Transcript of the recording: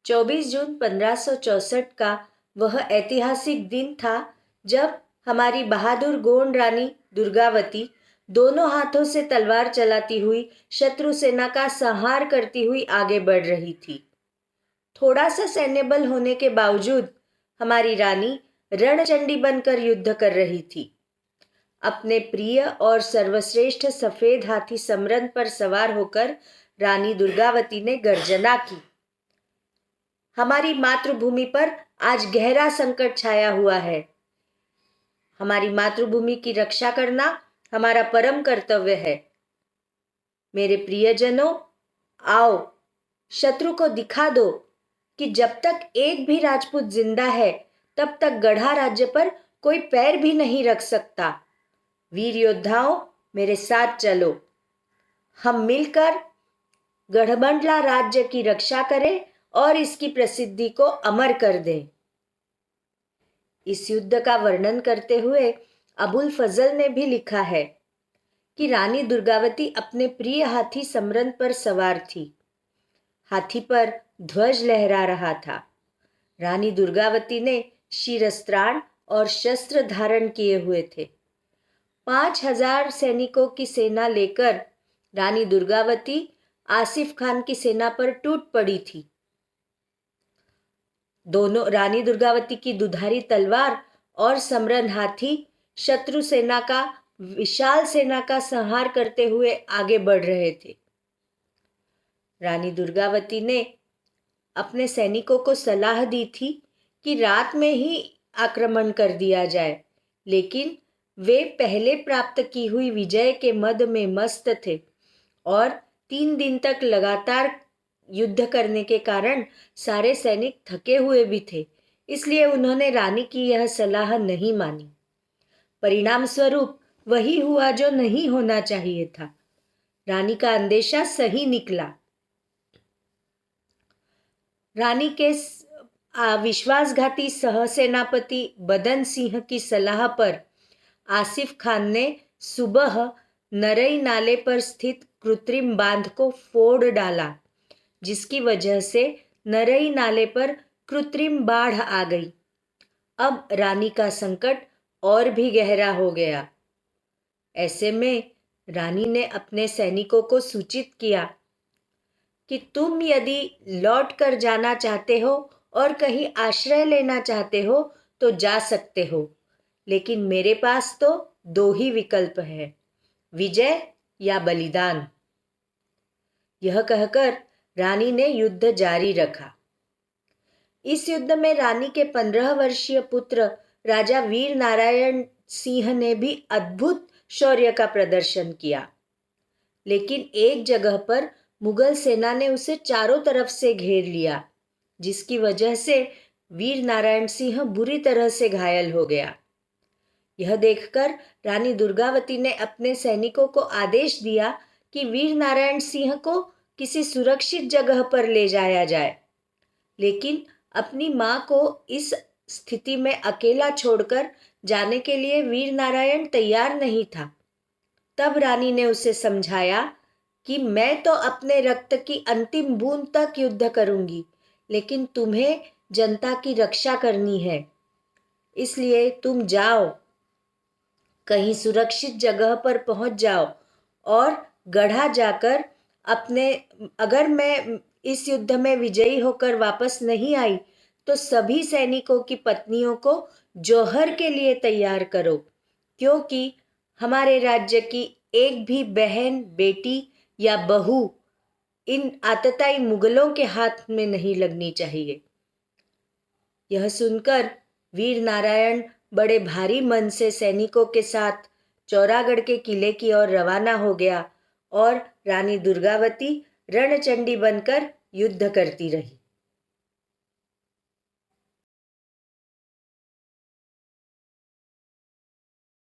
24 जून 1564 का वह ऐतिहासिक दिन था जब हमारी बहादुर गोंड रानी दुर्गावती दोनों हाथों से तलवार चलाती हुई शत्रु सेना का संहार करती हुई आगे बढ़ रही थी। थोड़ा सा सैन्य बल होने के बावजूद हमारी रानी रणचंडी बनकर युद्ध कर रही थी। अपने प्रिय और सर्वश्रेष्ठ सफेद हाथी समरन पर सवार होकर रानी दुर्गावती ने गर्जना की। हमारी मातृभूमि पर आज गहरा संकट छाया हुआ है। हमारी मातृभूमि की रक्षा करना हमारा परम कर्तव्य है। मेरे प्रियजनों, आओ शत्रु को दिखा दो कि जब तक एक भी राजपूत जिंदा है तब तक गढ़ा राज्य पर कोई पैर भी नहीं रख सकता। वीर योद्धाओं, मेरे साथ चलो। हम मिलकर गढ़बंडला राज्य की रक्षा करें और इसकी प्रसिद्धि को अमर कर दें। इस युद्ध का वर्णन करते हुए अबुल फजल ने भी लिखा है कि रानी दुर्गावती अपने प्रिय हाथी समरन पर सवार थी। हाथी पर ध्वज लहरा रहा था। रानी दुर्गावती ने शिरस्त्राण और शस्त्र धारण किए हुए थे। 5000 सैनिकों की सेना लेकर रानी दुर्गावती आसिफ खान की सेना पर टूट पड़ी थी। दोनों रानी दुर्गावती की दुधारी तलवार और समरन हाथी शत्रु सेना का विशाल सेना का संहार करते हुए आगे बढ़ रहे थे। रानी दुर्गावती ने अपने सैनिकों को सलाह दी थी कि रात में ही आक्रमण कर दिया जाए, लेकिन वे पहले प्राप्त की हुई विजय के मद में मस्त थे और 3 दिन तक लगातार युद्ध करने के कारण सारे सैनिक थके हुए भी थे। इसलिए उन्होंने रानी की यह सलाह नहीं मानी। परिणाम स्वरूप वही हुआ जो नहीं होना चाहिए था। रानी का अंदेशा सही निकला। रानी के विश्वासघाती सहसेनापति बदन सिंह की सलाह पर आसिफ खान ने सुबह नरई नाले पर स्थित कृत्रिम बांध को फोड़ डाला, जिसकी वजह से नरई नाले पर कृत्रिम बाढ़ आ गई। अब रानी का संकट और भी गहरा हो गया। ऐसे में रानी ने अपने सैनिकों को सूचित किया कि तुम यदि लौट कर जाना चाहते हो और कहीं आश्रय लेना चाहते हो तो जा सकते हो, लेकिन मेरे पास तो 2 ही विकल्प है, विजय या बलिदान। यह कहकर रानी ने युद्ध जारी रखा। इस युद्ध में रानी के 15 वर्षीय पुत्र राजा वीर नारायण सिंह ने भी अद्भुत शौर्य का प्रदर्शन किया, लेकिन एक जगह पर मुगल सेना ने उसे चारों तरफ से घेर लिया, जिसकी वजह से वीर नारायण सिंह बुरी तरह से घायल हो गया। यह देखकर रानी दुर्गावती ने अपने सैनिकों को आदेश दिया कि वीर नारायण सिंह को किसी सुरक्षित जगह पर ले जाया जाए, लेकिन अपनी मां को इस स्थिति में अकेला छोड़कर जाने के लिए वीर नारायण तैयार नहीं था। तब रानी ने उसे समझाया कि मैं तो अपने रक्त की अंतिम बूंद तक युद्ध करूंगी, लेकिन तुम्हें जनता की रक्षा करनी है, इसलिए तुम जाओ, कहीं सुरक्षित जगह पर पहुंच जाओ और गढ़ा जाकर अगर मैं इस युद्ध में विजयी होकर वापस नहीं आई तो सभी सैनिकों की पत्नियों को जौहर के लिए तैयार करो, क्योंकि हमारे राज्य की एक भी बहन, बेटी या बहू इन आतताई मुगलों के हाथ में नहीं लगनी चाहिए। यह सुनकर वीर नारायण बड़े भारी मन से सैनिकों के साथ चौरागढ़ के किले की ओर रवाना हो गया और रानी दुर्गावती रणचंडी बनकर युद्ध करती रही।